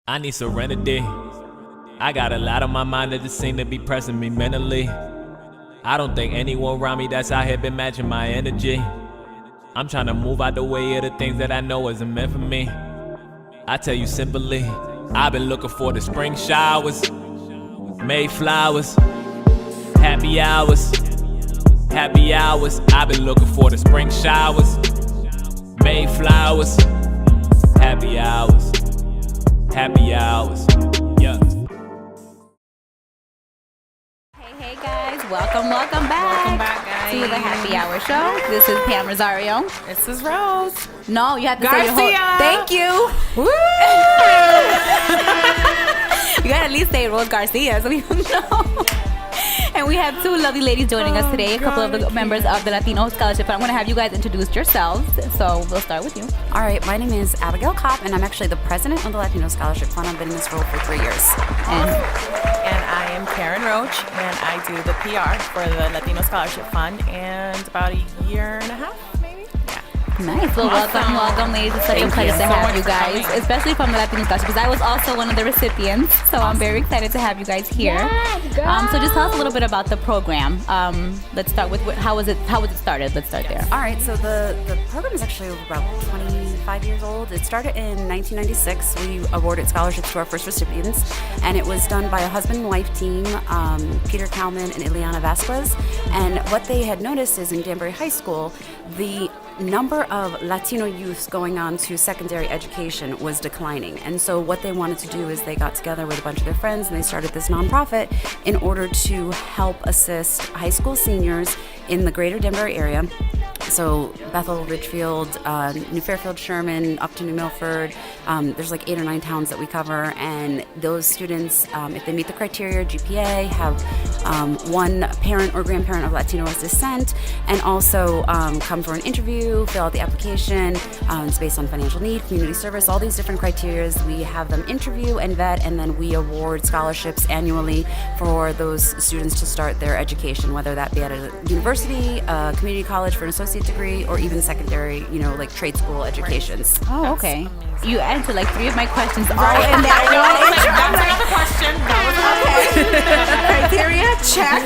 I need serenity. I got a lot on my mind that just seem to be pressing me mentally. I don't think anyone around me that's out here been matching my energy. I'm trying to move out the way of the things that I know isn't meant for me. I tell you simply, I've been looking for the spring showers, May flowers, happy hours, happy hours. I've been looking for the spring showers, May flowers, happy hours, happy hours. Yeah. Hey guys, welcome back. Welcome back, guys. To the Happy Hour Show. This is Pam Rosario. This is Rose. No, you have to say your whole... Garcia. Thank you. Woo! You gotta at least say Rose Garcia so we know. And we have two lovely ladies joining us today, a couple of the members of the Latino Scholarship Fund. I'm gonna have you guys introduce yourselves, so we'll start with you. All right, my name is Abigail Kopp, and I'm actually the president of the Latino Scholarship Fund. I've been in this role for 3 years. And I am Karen Roach, and I do the PR for the Latino Scholarship Fund, and about a year and a half, maybe? Yeah. Nice. Well, welcome, ladies. It's such a pleasure to have you guys, especially from the Latino Scholarship, because I was also one of the recipients, so I'm very excited to have you guys here. So just tell us a little bit about the program. Let's start with how was it started? Let's start there. All right, so the program is actually about 25 years old. It started in 1996. We awarded scholarships to our first recipients, and it was done by a husband and wife team, Peter Kalman and Ileana Vasquez. And what they had noticed is in Danbury High School, the number of Latino youths going on to secondary education was declining. And so what they wanted to do is they got together with a bunch of their friends and they started this nonprofit in order to help assist high school seniors in the greater Danbury area. So Bethel, Ridgefield, New Fairfield, Sherman, up to New Milford. There's like 8 or 9 towns that we cover, and those students, if they meet the criteria, GPA, have one parent or grandparent of Latino descent, and also come for an interview, fill out the application. It's based on financial need, community service, all these different criteria. We have them interview and vet, and then we award scholarships annually for those students to start their education, whether that be at a university, a community college for an associate degree, or even secondary, like trade school educations. Oh, okay. You answered like 3 of my questions all Right. in that one. That was another question. Criteria, check.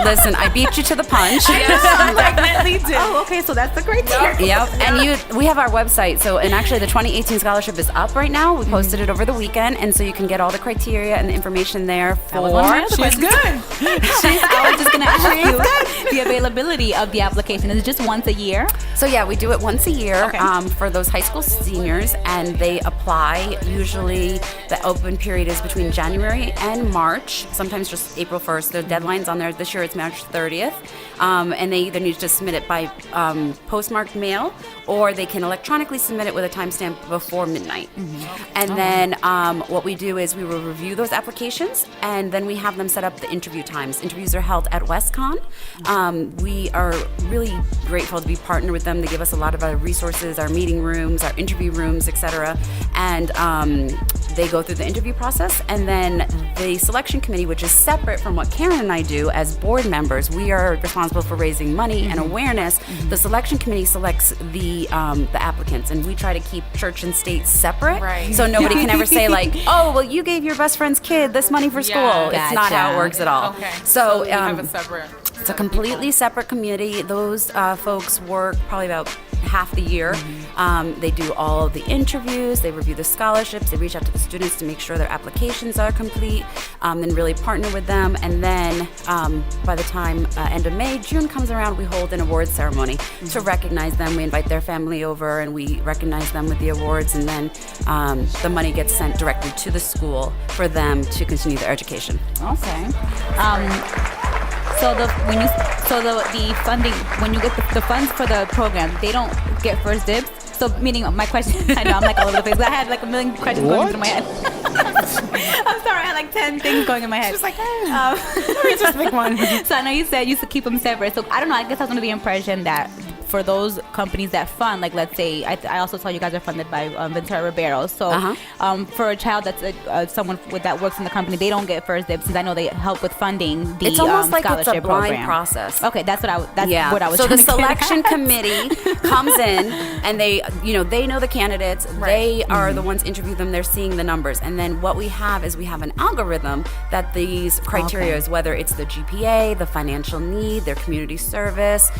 Listen, I beat you to the punch. Yes, definitely did. Oh, okay, so that's the criteria. Yep, and we have our website. So, and actually, the 2018 scholarship is up right now. We posted it over the weekend, and so you can get all the criteria and the information there for. She's good. I was just gonna ask you the availability of the application. Is it just once a year? So yeah, we do it once a year Okay. for those high school seniors, and they apply. Usually, the open period is between January and March. Sometimes just April 1st. The deadline's on there. This year it's March 30th, and they either need to submit it by postmarked mail, or they can electronically submit it with a timestamp before midnight. And then what we do is we will review those applications, and then we have them set up the interview times. Interviews are held at WestCon. We are really grateful to be partnered with them. They give us a lot of our resources, our meeting rooms, our interview rooms, etc. And they go through the interview process, and then the selection committee, which is separate from what Karen and I do as board members, we are responsible for raising money and awareness. The selection committee selects the applicants, and we try to keep church and state separate, Right. so nobody can ever say like, oh, well, you gave your best friend's kid this money for school. Yeah. It's not how Gotcha. it works at all. Okay. So you have a separate. it's a completely separate community. Those folks work probably about half the year. They do all of the interviews, they review the scholarships, they reach out to the students to make sure their applications are complete, then really partner with them. And then by the time end of May, June comes around, we hold an awards ceremony to recognize them. We invite their family over and we recognize them with the awards, and then the money gets sent directly to the school for them to continue their education. Okay. So the funding, when you get the funds for the program, they don't get first dibs. So meaning my question, I know I'm like all over the place, but I had like a million questions going through my head. I'm sorry, I had like 10 things going in my head. She's like, let me just pick one. So I know you said you used to keep them separate. So I don't know, I guess I was under the impression that for those companies that fund, like let's say, I also saw you guys are funded by Ventura Ribeiro. So for a child that's someone that works in the company, they don't get first dibs, since I know they help with funding the it's almost like scholarship it's a blind program. Process. Okay, that's what I was. So trying the to get selection at. committee comes in, and they know the candidates. They are the ones interview them. They're seeing the numbers, and then what we have is an algorithm that these criteria is, whether it's the GPA, the financial need, their community service,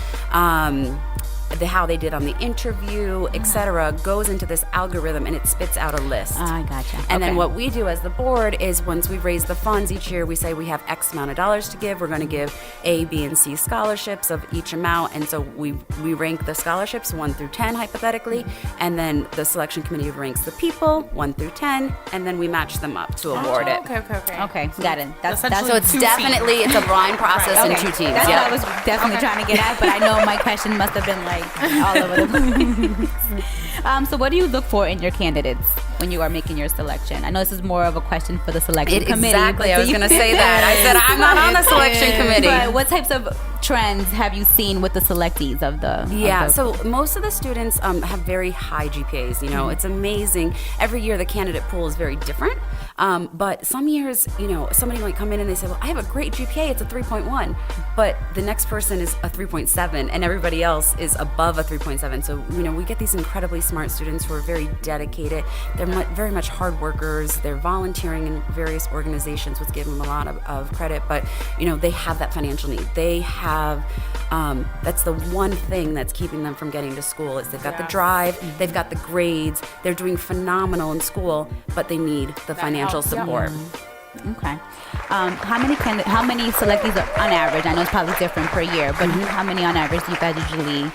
how they did on the interview, etc., goes into this algorithm, and it spits out a list. I gotcha. And then what we do as the board is, once we raise the funds each year, we say we have X amount of dollars to give. We're going to give A, B, and C scholarships of each amount, and so we rank the scholarships 1 through 10 hypothetically, and then the selection committee ranks the people 1 through 10, and then we match them up to award it. Okay, got it. That's So it's definitely it's a blind process in 2 teams. That's what I was definitely trying to get at, but I know my question must have been like all over the place. So what do you look for in your candidates when you are making your selection? I know this is more of a question for the selection committee. Exactly, I was going to say that. I said I'm not on the selection committee. But what types of trends have you seen with the selectees of the? So most of the students have very high GPAs. It's amazing. Every year the candidate pool is very different. But some years, somebody might come in and they say, well, I have a great GPA, it's a 3.1. But the next person is a 3.7, and everybody else is above a 3.7. So, we get these incredibly smart students who are very dedicated. They're very much hard workers. They're volunteering in various organizations, which give them a lot of credit. But, they have that financial need. They have, that's the one thing that's keeping them from getting to school, is they've got the drive, they've got the grades, they're doing phenomenal in school, but they need the financial support. Okay. How many selectees are on average? I know it's probably different per year, but how many on average do you guys usually?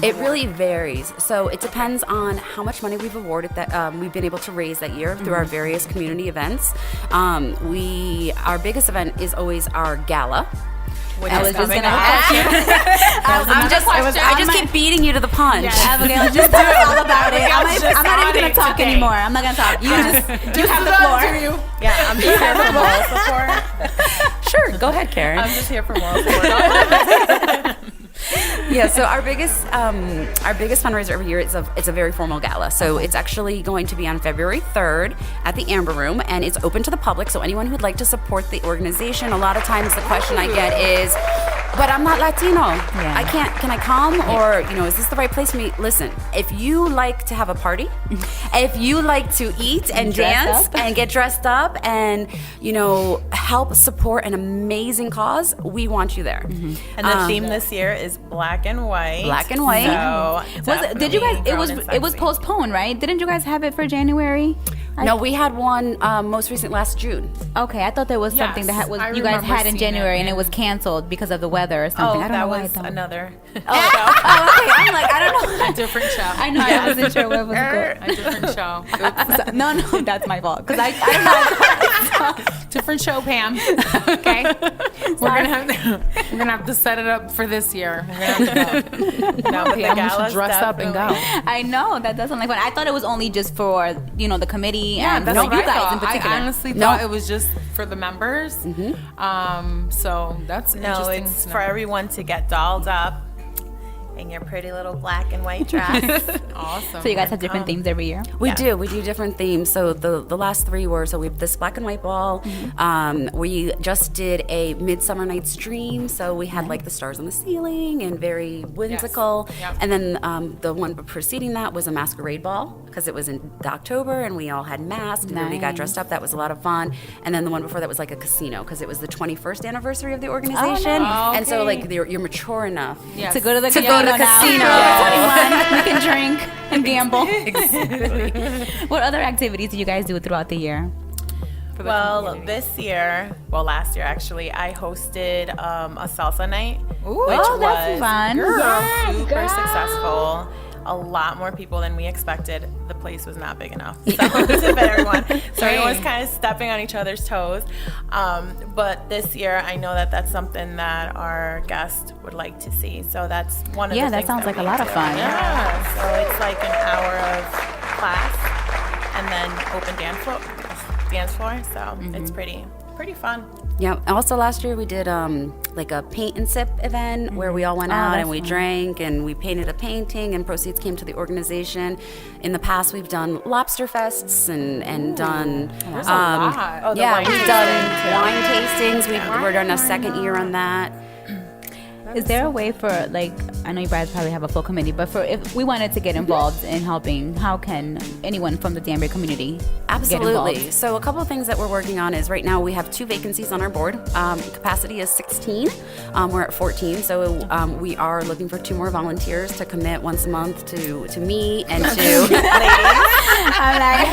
It really varies. So it depends on how much money we've awarded that we've been able to raise that year through our various community events. Our biggest event is always our Gala. I was just gonna ask you. I just keep beating you to the punch. Abigail, just tell us all about it. I'm not even gonna talk anymore. I'm not gonna talk. You have the floor. Yeah, I'm just here for moral support. Sure, go ahead, Karen. I'm just here for moral support. So our biggest fundraiser every year it's a very formal gala. So it's actually going to be on February 3rd at the Amber Room, and it's open to the public. So anyone who'd like to support the organization, a lot of times the question I get is, but I'm not Latino. I can't. Can I come? Or is this the right place for me? Listen, if you like to have a party, if you like to eat and dance and get dressed up and help support an amazing cause, we want you there. And the theme this year is black and white. Black and white. So did you guys? It was postponed, right? Didn't you guys have it for January? No, we had one most recent last June. Okay, I thought there was something that you guys had in January and it was canceled because of the weather or something. I don't know why. That was another okay. I'm like, I don't know. A different show. I know. I wasn't sure what was good. A different show. No, that's my fault. Because I don't know. Different show, Pam. Okay. We're gonna have to set it up for this year. We're gonna have to go. No, but the Gala's dress up and go. I know that doesn't like fun. I thought it was only just for the committee and that's you what I guys thought. in particular. I honestly thought it was just for the members. So that's interesting. it's for everyone to get dolled up in your pretty little black and white dress. Awesome. So you guys have different themes every year? We do different themes. So the last three were, we have this black and white ball. We just did a Midsummer Night's Dream. So we had like the stars on the ceiling and very whimsical. Yes. Yep. And then the one preceding that was a masquerade ball, because it was in October and we all had masks and everybody got dressed up. That was a lot of fun. And then the one before that was like a casino, because it was the 21st anniversary of the organization. And so like you're mature enough To go to the casino. We can drink and gamble. What other activities do you guys do throughout the year? Well, last year actually, I hosted a salsa night, which that's was fun. super successful. A lot more people than we expected. The place was not big enough to fit everyone. So everyone was kind of stepping on each other's toes. But this year, I know that that's something that our guests would like to see. So that's one of the things. Yeah, that sounds like a lot of fun. Yeah. So it's like an hour of class and then open dance floor. So it's pretty pretty fun. Yeah. Also, last year we did like a paint and sip event where we all went out and we drank and we painted a painting, and proceeds came to the organization. In the past, we've done lobster fests and done. There's a lot. Oh, the Yeah, wine we've tasting, done too. wine tastings. We're doing a second year on that. Is there a way for, like, I know you guys probably have a full committee, but for if we wanted to get involved in helping, how can anyone from the Danbury community get Absolutely. involved? So a couple of things that we're working on is right now we have 2 vacancies on our board. Capacity is 16. We're at 14. So we are looking for 2 more volunteers to commit once a month to me and to I'm like,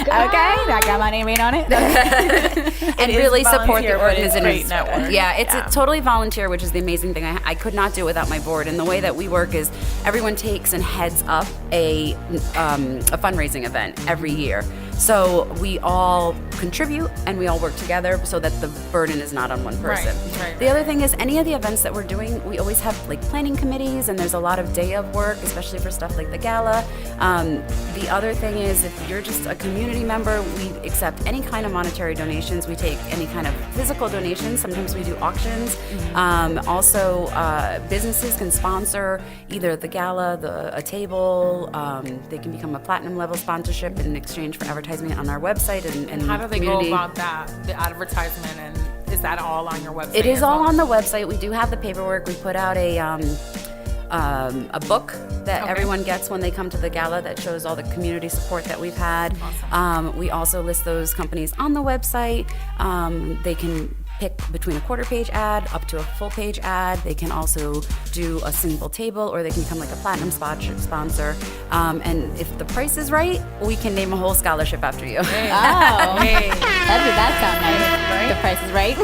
okay, I got my name right on it. and is really support the volunteer, but it's organization. great network. Yeah, it's Yeah. a totally volunteer, which is the amazing thing. I could not do it without my board. And the way that we work is everyone takes and heads up a fundraising event every year. So we all contribute and we all work together so that the burden is not on one person. Right. The other thing is any of the events that we're doing, we always have like planning committees, and there's a lot of day of work, especially for stuff like the gala. The other thing is if you're just a community member, we accept any kind of monetary donations. We take any kind of physical donations. Sometimes we do auctions. Also, businesses can sponsor either the gala, a table. They can become a platinum level sponsorship in exchange for advertisement on our website and How do they community. go about that? The advertisement, and is that all on your website? It is as all well? on the website. We do have the paperwork. We put out a book that Okay. everyone gets when they come to the gala that shows all the community support that we've had. We also list those companies on the website. They can pick between a quarter-page ad up to a full-page ad. They can also do a single table, or they can become like a platinum sponsor. And if the price is right, we can name a whole scholarship after you. Oh, that sounds nice. The price is right.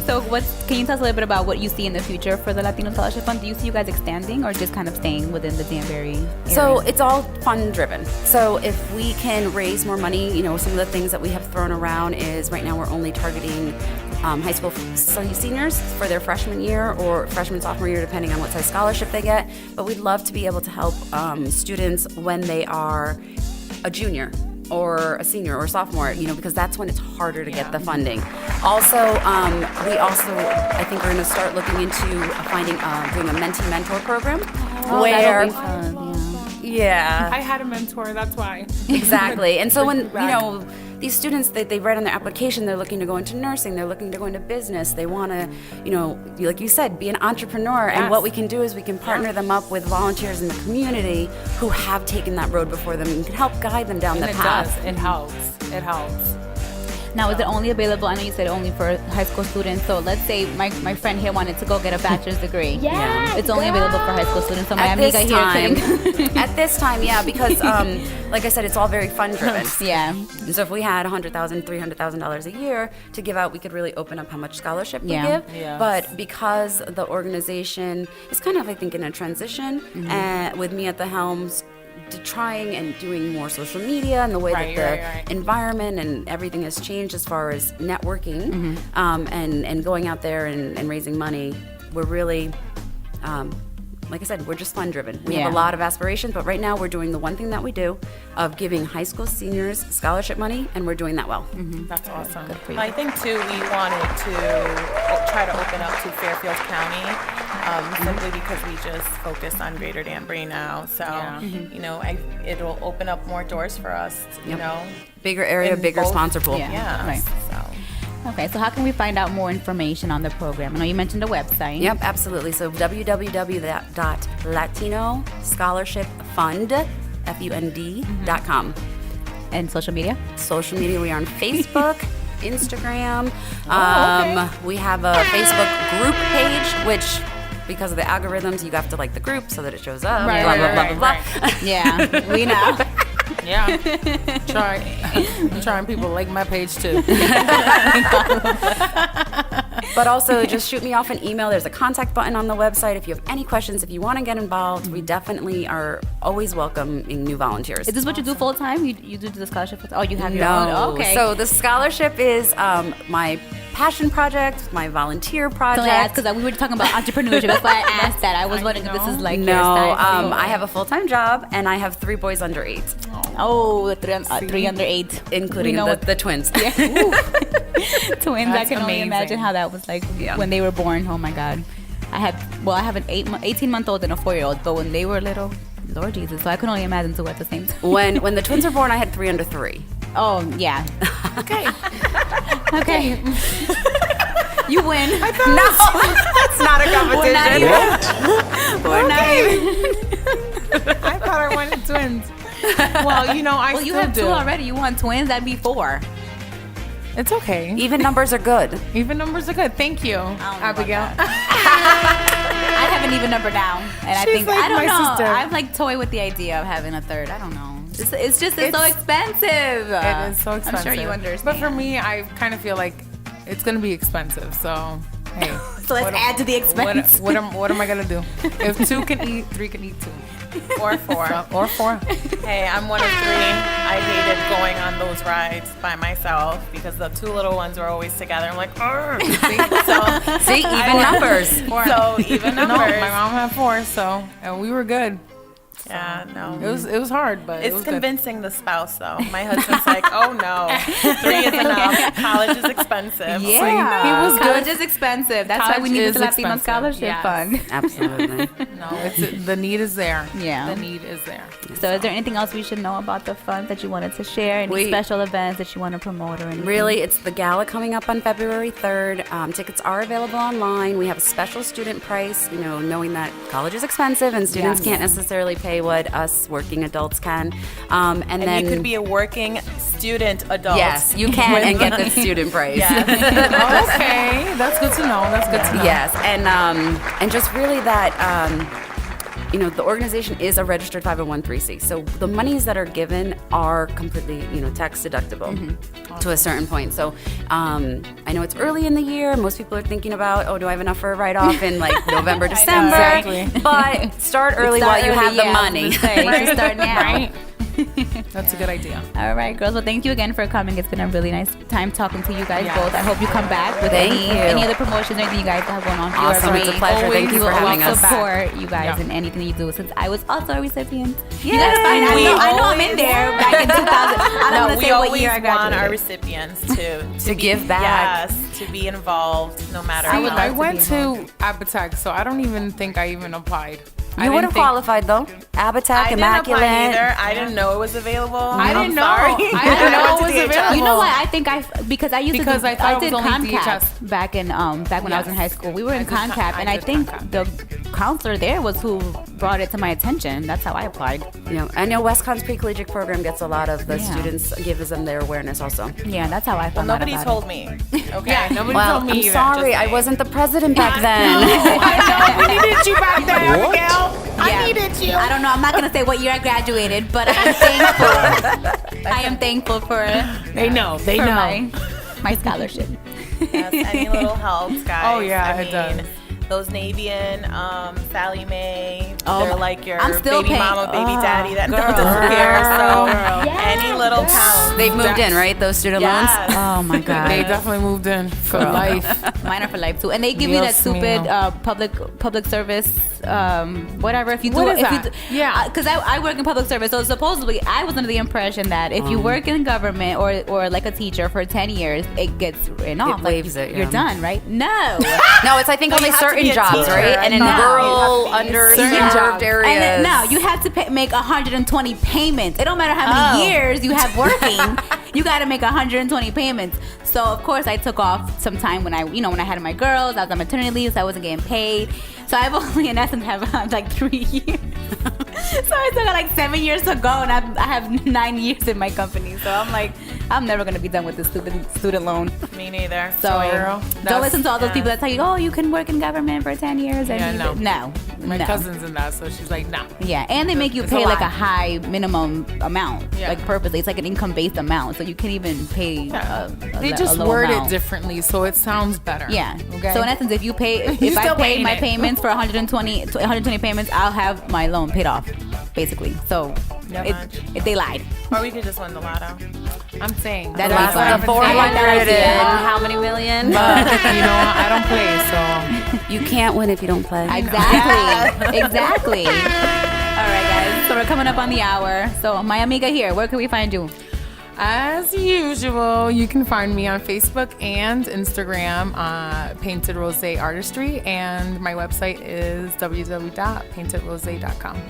So can you tell us a little bit about what you see in the future for the Latino Scholarship Fund? Do you see you guys expanding or just kind of staying within the Danbury area? So it's all fund driven. So if we can raise more money, some of the things that we have thrown around is right now we're only targeting high school seniors for their freshman year or sophomore year, depending on what size scholarship they get. But we'd love to be able to help students when they are a junior or a senior or sophomore, because that's when it's harder to get the funding. Also, I think we're going to start looking into doing a mentee-mentor program. That'll be fun, Yeah. I had a mentor, that's why. Exactly. And so when, Right. these students, they write on their application, they're looking to go into nursing, they're looking to go into business, they want to, like you said, be an entrepreneur. And Yes. what we can do is we can partner them up with volunteers in the community who have taken that road before them and can help guide them down And the it path. does. It helps. It helps. Now, is it only available? I know you said only for high school students. So let's say my friend here wanted to go get a bachelor's degree. Yeah. It's only available for high school students. So my At amiga this here time, can. at this time, yeah, because like I said, it's all very fund driven. Yeah. And so if we had $100,000, $300,000 a year to give out, we could really open up how much scholarship we Yeah. give. Yes. But because the organization is kind of, I think, in a transition, with me at the helms, to trying and doing more social media and the way Right, that the right. environment and everything has changed as far as networking and going out there and raising money, we're really like I said, we're just fund driven. We have a Yeah. lot of aspirations, but right now we're doing the one thing that we do of giving high school seniors scholarship money, and we're doing that well. That's awesome. Good for you. I think too, we wanted to try to open up to Fairfield County, simply because we just focus on Greater Danbury now. So, Yeah. it'll open up more doors for us. Bigger area, In bigger both- sponsor pool. Yeah. Yeah. Right. So. Okay, so how can we find out more information on the program? I know you mentioned the website. Yep, absolutely. So www.latinoscholarshippfund.com. And social media? Social media, we are on Facebook, Instagram. We have a Facebook group page, which because of the algorithms, you have to like the group so that it shows up. Right, blah, blah, right, blah, right, blah, blah. right. Yeah, we know. Yeah. I'm trying people like my page too. But also just shoot me off an email. There's a contact button on the website. If you have any questions, if you want to get involved, we definitely are always welcoming new volunteers. Is this what you do full time? You do the scholarship? Oh, you have your No. own? Oh, okay. So the scholarship is my passion project, my volunteer project. Because we were talking about entrepreneurship. That's why I asked that. I was wondering if this is like your No, style. I have a full-time job and I have 3 boys under 8, Oh, the three under 8. including the twins. Twins. I That's can only amazing. imagine how that was like Yeah. when they were born. Oh my God. I have an 18-month-old and a 4-year-old, but when they were little, Lord Jesus, so I could only imagine 2 at the same time. When the twins were born, I had 3 under 3. Oh yeah. Okay. Okay. You win. No, that's not a competition. We're not even. I thought I wanted twins. Well, I Well, still you have do. 2 already. You want twins? That'd be 4. It's okay. Even numbers are good. Even numbers are good. Thank you, know about Abigail. I have an even number now, and I She's think like I don't my know. sister. I'm like toy with the idea of having a third. I don't know. It's so expensive. It is so expensive. I'm sure you understand. But for me, I kind of feel like it's going to be expensive. So, hey. So let's add to the expense. What am I going to do? If 2 can eat, 3 can eat too. Or 4. Or 4. Hey, I'm one of 3. I hated going on those rides by myself because the 2 little ones were always together. I'm like, "Arr." See, even numbers. So even No, numbers. my mom had 4, so and we were good. Yeah, no. It was hard, but it It's was good. convincing the spouse though. My husband's like, oh no, 3 is enough. College is expensive. Yeah, He was college good. is expensive. That's why we College need is the Latino expensive. Scholarship Yes. Fund. Absolutely. No, the need is there. Yeah. The need is there. So, is there anything else we should know about the fund that you wanted to share? Any special events that you want to promote or anything? Really, it's the gala coming up on February 3rd. Tickets are available online. We have a special student price, knowing that college is expensive and students can't necessarily pay what us working adults can. And then you could be a working student adult. yes, you can and get the student price. Yes. Okay, that's good to know. That's good to know. Yes, and just really that the organization is a registered 501(c), so the monies that are given are completely tax deductible to a certain point. So I know it's early in the year. Most people are thinking about, do I have enough for a write-off in like November, December? Exactly. But start early while you have the money. You should start now. Right? That's a good idea. All right, girls. Well, thank you again for coming. It's been a really nice time talking to you guys Yes. both. I hope you come back with Thank you. any other promotions or anything you guys have going on. Awesome. It's a pleasure. Thank you for having We'll us. support you guys Yeah. in anything you do, since I was also a recipient. You Yay! guys find out. We I know I'm in always- there back in 2000. I don't No, want to we say what always year I want our graduated. recipients to To give back. Yes, to be involved no matter I would how. love I to went be to Abitek, so I don't even think I even applied. You would have qualified though. Abitek, I didn't Immaculate. apply either. I didn't know it was available. I I'm didn't know. sorry. I didn't know went it to was DHS. available. You know what? I think because I used Because to I thought it did was only ConCap DHS. back when I was in high school. We were in did con- ConCap, I and I did think ConCap. the counselor there was who brought it to my attention. That's how I applied. I know WestCon's pre-collegiate program gets a lot of the Yeah. students, gives them their awareness also. Yeah, that's how I Well, found out nobody about told it. me. Okay. Yeah, nobody Well, told me I'm either. sorry, just I saying. wasn't the president back then. I know, we needed you back there, Abigail. Yeah. I needed you. I don't know. I'm not gonna say what year I graduated, but I'm thankful. I am thankful for They know. They for know. my scholarship. Yes, any little helps, guys. Oh, yeah, I it does. Those Navy and Sally Mae, Oh, they're like your I'm still baby paying- mama, baby oh, daddy that girl. doesn't care. So Girl. any little counts. They've moved in, right? Those student loans? Yes. Oh my They god. definitely moved in for life. Mine are for life too, and they give you that Dios stupid mío. public service whatever. If you do, What is if you that? do, Yeah. because I work in public service, so supposedly I was under the impression that if you work in government or like a teacher for 10 years, it gets written off. Like, waives it, You're yeah. done, right? No. No, it's I think No, only you have to certain be a jobs, teacher. right? And in No. rural, You have to be underserved jobs. areas. And then, no, you have to make 120 payments. It don't matter how many years you have working, you got to make 120 payments. So of course I took off some time when I had my girls. I was on maternity leave, so I wasn't getting paid. So I've only in essence have like 3 years. So I still got like 7 years to go, and I have 9 years in my company. So I'm like, I'm never gonna be done with this stupid student loan. Me neither. So don't listen to all those people that tell you, oh, you can work in government for 10 years. And no. My cousin's in that, so she's like, nah. Yeah, and they make you pay like a high minimum amount, like purposely. It's like an income-based amount, so you can't even pay. They just word it differently, so it sounds better. Yeah. Okay. So in essence, if I pay my payments for 120 payments, I'll have my loan paid off, basically. So if they lied. Or we could just win the lotto. I'm saying That'd Last be fun. 400 and how many million? but you know, I don't play, so You can't win if you don't play. Exactly. Exactly. All right, guys. So we're coming up on the hour. So my amiga here, where can we find you? as usual, you can find me on Facebook and Instagram, Painted Rose Artistry, and my website is www.paintedrose.com.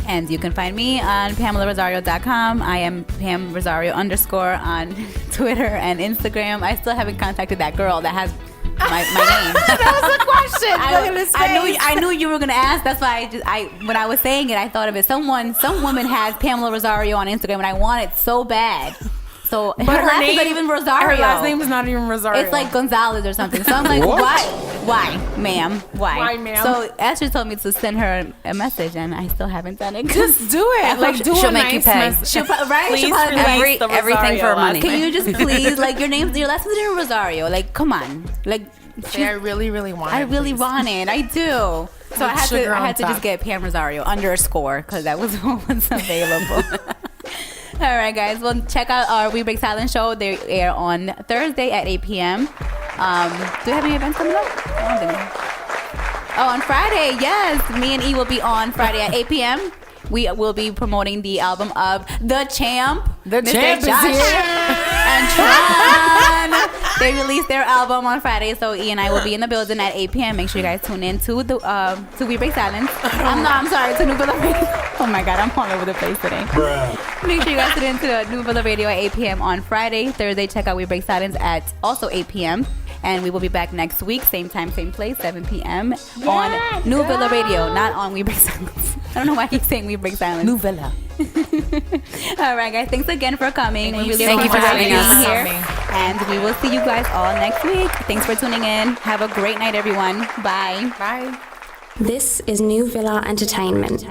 And you can find me on PamelaRosario.com. I am Pam Rosario _ on Twitter and Instagram. I still haven't contacted that girl that has my name. That was a question. I knew you were gonna ask. That's why when I was saying it, I thought of it. Some woman has Pamela Rosario on Instagram, and I want it so bad. So her last name is not even Rosario. Her last name is not even Rosario. It's like Gonzalez or something. So I'm like, why, ma'am? Why, ma'am? So Ashley told me to send her a message, and I still haven't done it. Just do it. Like, do she'll a make nice you pay. message. She'll right? Please She'll probably release the everything Rosario for money. Can you just please, like, your last name is Rosario? Like, come on, like. Say, I really, really want it. I really want it. I do. So I had to top. just get Pam Rosario _, because that was what was available. All right, guys. Well, check out our We Break Silence show. They air on Thursday at 8 p.m. Do we have any events coming up? I don't think so. Oh, on Friday, yes. Me and E will be on Friday at 8 p.m. We will be promoting the album of The Champ. The Mr. Champ is Josh here. And Tron. They released their album on Friday, so E and I will be in the building at 8 p.m. Make sure you guys tune in to We Break Silence. I'm sorry, to New Villa Radio. Oh my God, I'm all over the place today. Make sure you guys tune in to New Villa Radio at 8 p.m. on Friday. Thursday, check out We Break Silence at also 8 p.m. And we will be back next week, same time, same place, 7 p.m. on New Villa Radio, not on We Break Silence. I don't know why I keep saying We Break Silence. New Villa. All right, guys. Thanks again for coming. We really Thank you for having us. here. And we will see you guys all next week. Thanks for tuning in. Have a great night, everyone. Bye. Bye. This is New Villa Entertainment.